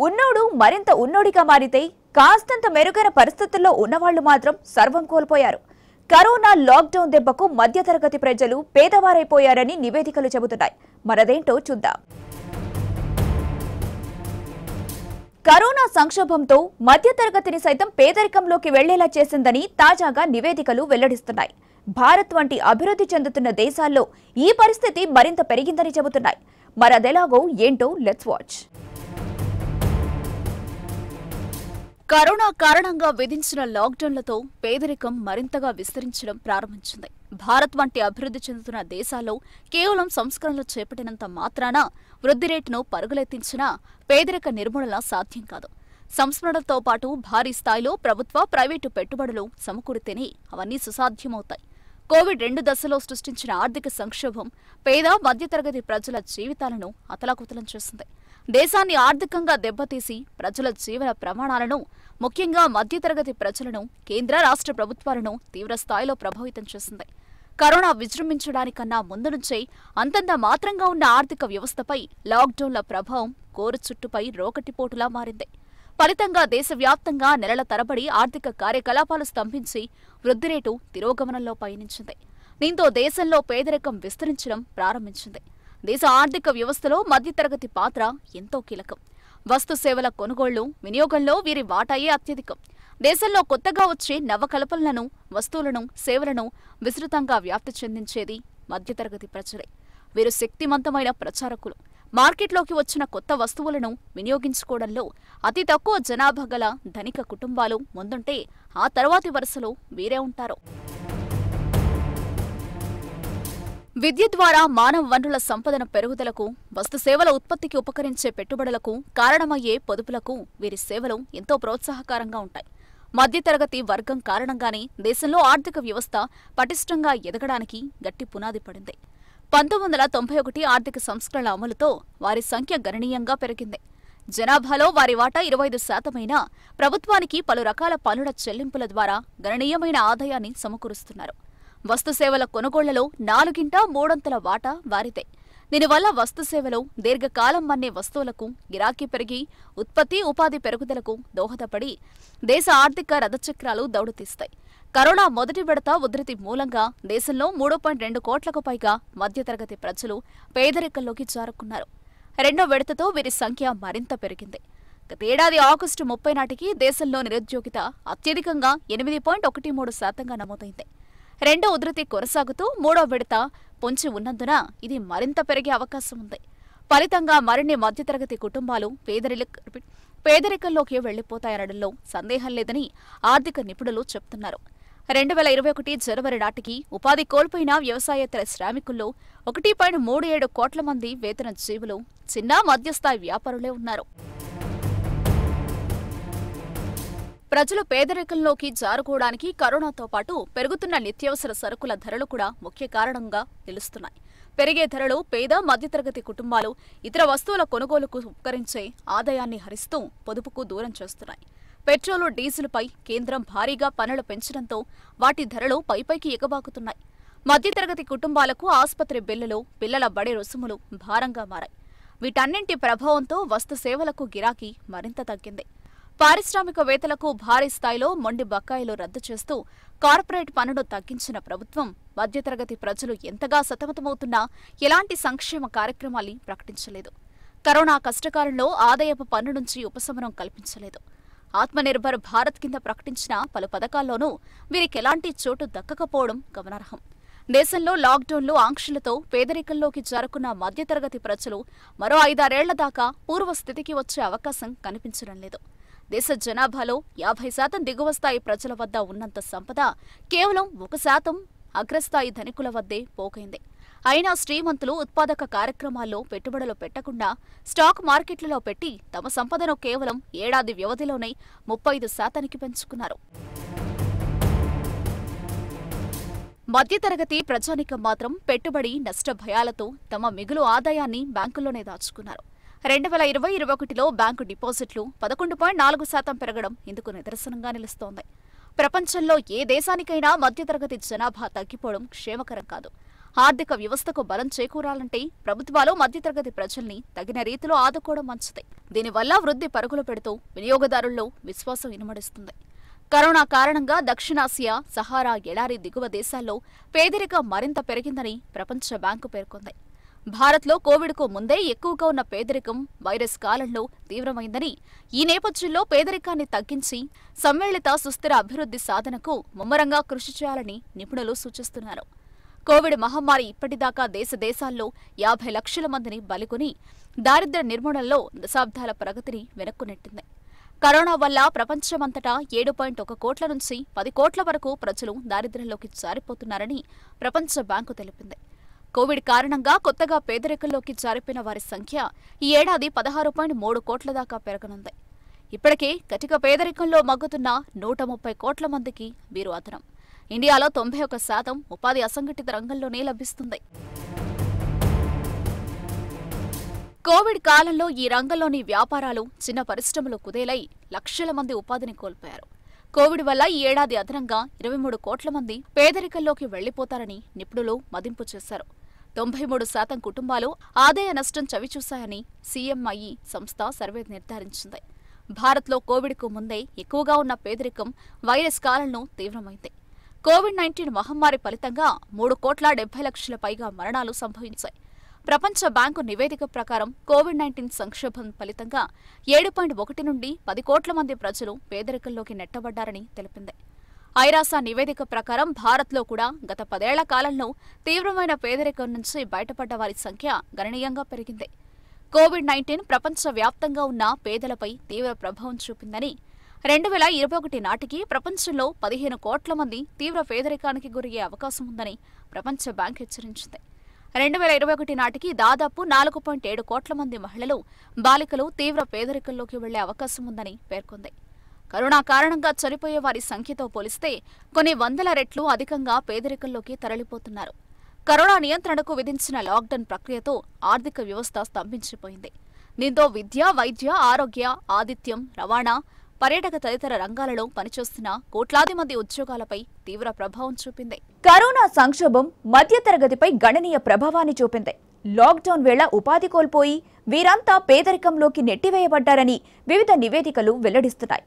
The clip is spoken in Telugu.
ఉన్నోడు మరింత ఉన్నోడిగా మారితే కాస్తంత మెరుగైన పరిస్థితుల్లో ఉన్నవాళ్లు మాత్రం సర్వం కోల్పోయారు. కరోనా లాక్డౌన్ దెబ్బకు మధ్యతరగతి ప్రజలు పేదవారైపోయారని నివేదికలు చెబుతున్నాయి. మరదేంటో చూద్దాం. కరోనా సంక్షోభంతో మధ్యతరగతిని సైతం పేదరికంలోకి వెళ్లేలా చేసిందని తాజాగా నివేదికలు వెల్లడిస్తున్నాయి. భారత్ వంటి అభివృద్ధి చెందుతున్న దేశాల్లో ఈ పరిస్థితి మరింత పెరిగిందని చెబుతున్నాయి. మరదెలాగో ఏంటో లెట్స్ వాచ్. కరోనా కారణంగా విధించిన లాక్డౌన్లతో పేదరికం మరింతగా విస్తరించడం ప్రారంభించింది. భారత్ వంటి అభివృద్ధి చెందుతున్న దేశాల్లో కేవలం సంస్కరణలు చేపట్టినంత మాత్రాన వృద్ధి రేటును పరుగులెత్తించినా పేదరిక నిర్మూలన సాధ్యం కాదు. సంస్కరణలతో పాటు భారీ స్థాయిలో ప్రభుత్వ, ప్రైవేటు పెట్టుబడులు సమకూరితేనే అవన్నీ సుసాధ్యమవుతాయి. కోవిడ్-2 దశలో సృష్టించిన ఆర్థిక సంక్షోభం పేద, మధ్యతరగతి ప్రజల జీవితాలను అతలాకుతలం చేసింది. దేశాన్ని ఆర్థికంగా దెబ్బతీసి ప్రజల జీవన ప్రమాణాలను, ముఖ్యంగా మధ్యతరగతి ప్రజలను, కేంద్ర, రాష్ట్ర ప్రభుత్వాలను తీవ్రస్థాయిలో ప్రభావితం చేసింది. కరోనా విజృంభించడానికన్నా ముందు నుంచే అంతంత మాత్రంగా ఉన్న ఆర్థిక వ్యవస్థపై లాక్డౌన్ల ప్రభావం గోరు చుట్టుపై రోకటిపోటులా మారింది. ఫలితంగా దేశవ్యాప్తంగా నెలల తరబడి ఆర్థిక కార్యకలాపాలు స్తంభించి వృద్ధి రేటు తిరోగమనంలో పయనించింది. దీంతో దేశంలో పేదరికం విస్తరించడం ప్రారంభించింది. దేశ ఆర్థిక వ్యవస్థలో మధ్యతరగతి పాత్ర ఎంతో కీలకం. వస్తు సేవల కొనుగోళ్లు, వినియోగంలో వీరి వాటాయే అత్యధికం. దేశంలో కొత్తగా వచ్చే నవకల్పనలను, వస్తువులను, సేవలను విస్తృతంగా వ్యాప్తి చెందించేది మధ్యతరగతి ప్రజలే. వీరు శక్తివంతమైన ప్రచారకులు. మార్కెట్లోకి వచ్చిన కొత్త వస్తువులను వినియోగించుకోవడంలో అతి తక్కువ జనాభా గల ధనిక కుటుంబాలు ముందుంటే ఆ తర్వాతి వరుసలో వీరే ఉంటారు. విద్య ద్వారా మానవ వనరుల సంపదన పెరుగుదలకు, వస్తు సేవల ఉత్పత్తికి ఉపకరించే పెట్టుబడులకు, కారణమయ్యే పొదుపులకు వీరి సేవలు ఎంతో ప్రోత్సాహకరంగా ఉంటాయి. మధ్యతరగతి వర్గం కారణంగానే దేశంలో ఆర్థిక వ్యవస్థ పటిష్టంగా ఎదగడానికి గట్టి పునాది పడింది. 1991 ఆర్థిక సంస్కరణల అమలుతో వారి సంఖ్య గణనీయంగా పెరిగింది. జనాభాలో వారి వాటా 25% అయినా ప్రభుత్వానికి పలు రకాల పన్నుల చెల్లింపుల ద్వారా గణనీయమైన ఆదాయాన్ని సమకూరుస్తున్నారు. వస్తు సేవల కొనుగోళ్లలో 4/3 వాటా వారిదే. దీనివల్ల వస్తు సేవలు దీర్ఘకాలం మన్నే వస్తువులకు గిరాకీ పెరిగి ఉత్పత్తి, ఉపాధి పెరుగుదలకు దోహదపడి దేశ ఆర్థిక రథచక్రాలు దౌడుతీస్తాయి. కరోనా మొదటి విడత ఉధృతి మూలంగా దేశంలో 3.2 కోట్లకు పైగా మధ్యతరగతి ప్రజలు పేదరికంలోకి జారుకున్నారు. రెండో విడతతో వీరి సంఖ్య మరింత పెరిగింది. గతేడాది ఆగస్టు 30 నాటికి దేశంలో నిరుద్యోగిత అత్యధికంగా 8.13% నమోదైంది. రెండో ఉధృతి కొనసాగుతూ మూడో విడత పొంచి ఉన్నందున ఇది మరింత పెరిగే అవకాశం ఉంది. ఫలితంగా మరిన్ని మధ్యతరగతి కుటుంబాలు పేదరికంలోకి వెళ్లిపోతాయనడంలో సందేహం లేదని ఆర్థిక నిపుణులు చెబుతున్నారు. 2021 జనవరి నాటికి ఉపాధి కోల్పోయిన వ్యవసాయేతర శ్రామికుల్లో 1.37 కోట్ల మంది వేతన జీవులు, చిన్న మధ్యస్థాయి వ్యాపారులే ఉన్నారు. ప్రజలు పేదరికంలోకి జారుకోవడానికి కరోనాతో పాటు పెరుగుతున్న నిత్యావసర సరుకుల ధరలు కూడా ముఖ్య కారణంగా నిలుస్తున్నాయి. పెరిగే ధరలు పేద, మధ్యతరగతి కుటుంబాలు ఇతర వస్తువుల కొనుగోలుకు ఉపకరించే ఆదాయాన్ని హరిస్తూ పొదుపుకు దూరం చేస్తున్నాయి. పెట్రోలు, డీజిల్పై కేంద్రం భారీగా పన్నులు పెంచడంతో వాటి ధరలు పైపైకి ఎగబాకుతున్నాయి. మధ్యతరగతి కుటుంబాలకు ఆసుపత్రి బిల్లులు, పిల్లల బడి రుసుములు భారంగా మారాయి. వీటన్నింటి ప్రభావంతో వస్తు సేవలకు గిరాకీ మరింత తగ్గింది. పారిశ్రామికవేత్తలకు భారీ స్థాయిలో మొండి బకాయిలు రద్దు చేస్తూ కార్పొరేట్ పన్నును తగ్గించిన ప్రభుత్వం మధ్యతరగతి ప్రజలు ఎంతగా సతమతమవుతున్నా ఎలాంటి సంక్షేమ కార్యక్రమాల్ని ప్రకటించలేదు. కరోనా కష్టకాలంలో ఆదాయపు పన్ను నుంచి ఉపశమనం కల్పించలేదు. ఆత్మనిర్భర్ భారత్ కింద ప్రకటించిన పలు పథకాల్లోనూ వీరికెలాంటి చోటు దక్కకపోవడం గమనార్హం. దేశంలో లాక్డౌన్లు, ఆంక్షలతో పేదరికంలోకి జారుకున్న మధ్యతరగతి ప్రజలు మరో 5-6 ఏళ్ల దాకా పూర్వస్థితికి వచ్చే అవకాశం కనిపించడం లేదు. దేశ జనాభాలో 50% దిగువ స్థాయి ప్రజల వద్ద ఉన్నంత సంపద కేవలం 1% అగ్రస్థాయి ధనికుల వద్దే పోకైంది. అయినా శ్రీమంతులు ఉత్పాదక కార్యక్రమాల్లో పెట్టుబడులు పెట్టకుండా స్టాక్ మార్కెట్లలో పెట్టి తమ సంపదను కేవలం ఏడాది వ్యవధిలోనే 35% పెంచుకున్నారు. మధ్యతరగతి ప్రజానికం మాత్రం పెట్టుబడి నష్ట భయాలతో తమ మిగులు ఆదాయాన్ని బ్యాంకుల్లోనే దాచుకున్నారు. 2020-21లో బ్యాంకు డిపాజిట్లు 11.4% పెరగడం ఇందుకు నిదర్శనంగా నిలుస్తోంది. ప్రపంచంలో ఏ దేశానికైనా మధ్యతరగతి జనాభా తగ్గిపోవడం క్షేమకరం కాదు. ఆర్థిక వ్యవస్థకు బలం చేకూరాలంటే ప్రభుత్వాలు మధ్యతరగతి ప్రజల్ని తగిన రీతిలో ఆదుకోవడం మంచిది. దీనివల్ల వృద్ధి పరుగులు పెడుతూ వినియోగదారుల్లో విశ్వాసం ఇనుమడిస్తుంది. కరోనా కారణంగా దక్షిణాసియా, సహారా ఎడారి దిగువ దేశాల్లో పేదరికం మరింత పెరిగిందని ప్రపంచ బ్యాంకు పేర్కొంది. భారత్లో కోవిడ్కు ముందే ఎక్కువగా ఉన్న పేదరికం వైరస్ కాలంలో తీవ్రమైందని, ఈ నేపథ్యంలో పేదరికాన్ని తగ్గించి సమ్మిళిత సుస్థిర అభివృద్ధి సాధనకు ముమ్మరంగా కృషి చేయాలని నిపుణులు సూచిస్తున్నారు. కోవిడ్ మహమ్మారి ఇప్పటిదాకా దేశాల్లో 50 లక్షల మందిని బలికొని దారిద్ర్య నిర్మూలనలో దశాబ్దాల ప్రగతిని వెనక్కునెట్టింది. కరోనా వల్ల ప్రపంచమంతటా 7.1 కోట్ల నుంచి 10 కోట్ల వరకు ప్రజలు దారిద్ర్యంలోకి జారిపోతున్నారని ప్రపంచ బ్యాంకు తెలిపింది. కోవిడ్ కారణంగా కొత్తగా పేదరికంలోకి జారిపోయిన వారి సంఖ్య ఈ ఏడాది 16.3 కోట్ల దాకా పెరగనుంది. ఇప్పటికే కటిక పేదరికంలో మగ్గుతున్న 130 కోట్ల మందికి వీరు అదనం. ఇండియాలో 91% ఉపాధి అసంఘటిత రంగంలోనే లభిస్తుంది. కోవిడ్ కాలంలో ఈ రంగంలోని వ్యాపారాలు, చిన్న పరిశ్రమలు కుదేలై లక్షల మంది ఉపాధిని కోల్పోయారు. కోవిడ్ వల్ల ఈ ఏడాది అదనంగా 23 కోట్ల మంది పేదరికంలోకి వెళ్లిపోతారని నిపుణులు మదింపు చేశారు. 93% కుటుంబాలు ఆదాయ నష్టం చవిచూశాయని సిఎంఐ సంస్థ సర్వే నిర్ధారించింది. భారత్లో కోవిడ్కు ముందే ఎక్కువగా ఉన్న పేదరికం వైరస్ కాలంలో తీవ్రమైంది. కోవిడ్-19 మహమ్మారి ఫలితంగా 3,70,00,000 పైగా మరణాలు సంభవించాయి. ప్రపంచ బ్యాంకు నివేదిక ప్రకారం కోవిడ్-19 సంక్షోభం ఫలితంగా 7.1 నుండి 10 కోట్ల మంది ప్రజలు పేదరికంలోకి నెట్టబడ్డారని తెలిపింది. ఐరాస నివేదిక ప్రకారం భారత్లో కూడా గత 10 ఏళ్ల కాలంలో తీవ్రమైన పేదరికం నుంచి బయటపడ్డ వారి సంఖ్య గణనీయంగా పెరిగింది. కోవిడ్-19 ప్రపంచవ్యాప్తంగా ఉన్న పేదలపై తీవ్ర ప్రభావం చూపిందని, 2021 నాటికి ప్రపంచంలో 15 కోట్ల మంది తీవ్ర పేదరికానికి గురయ్యే అవకాశం ఉందని ప్రపంచ బ్యాంక్ హెచ్చరించింది. 2021 నాటికి దాదాపు 4.7 కోట్ల మంది మహిళలు, బాలికలు తీవ్ర పేదరికంలోకి వెళ్లే అవకాశం ఉందని పేర్కొంది. కరోనా కారణంగా చనిపోయే వారి సంఖ్యతో పోలిస్తే కొన్ని వందల రెట్లు అధికంగా పేదరికంలోకి తరలిపోతున్నారు. కరోనా నియంత్రణకు విధించిన లాక్డౌన్ ప్రక్రియతో ఆర్థిక వ్యవస్థ స్తంభించిపోయింది. దీంతో విద్య, వైద్య, ఆరోగ్య, ఆతిథ్యం, రవాణా, పర్యాటక తదితర రంగాలలో పనిచేస్తున్న కోట్లాది మంది ఉద్యోగాలపై తీవ్ర ప్రభావం చూపింది. కరోనా సంక్షోభం మధ్యతరగతిపై గణనీయ ప్రభావాన్ని చూపింది. లాక్డౌన్ వేళ ఉపాధి కోల్పోయి వీరంతా పేదరికంలోకి నెట్టివేయబడ్డారని వివిధ నివేదికలు వెల్లడిస్తున్నాయి.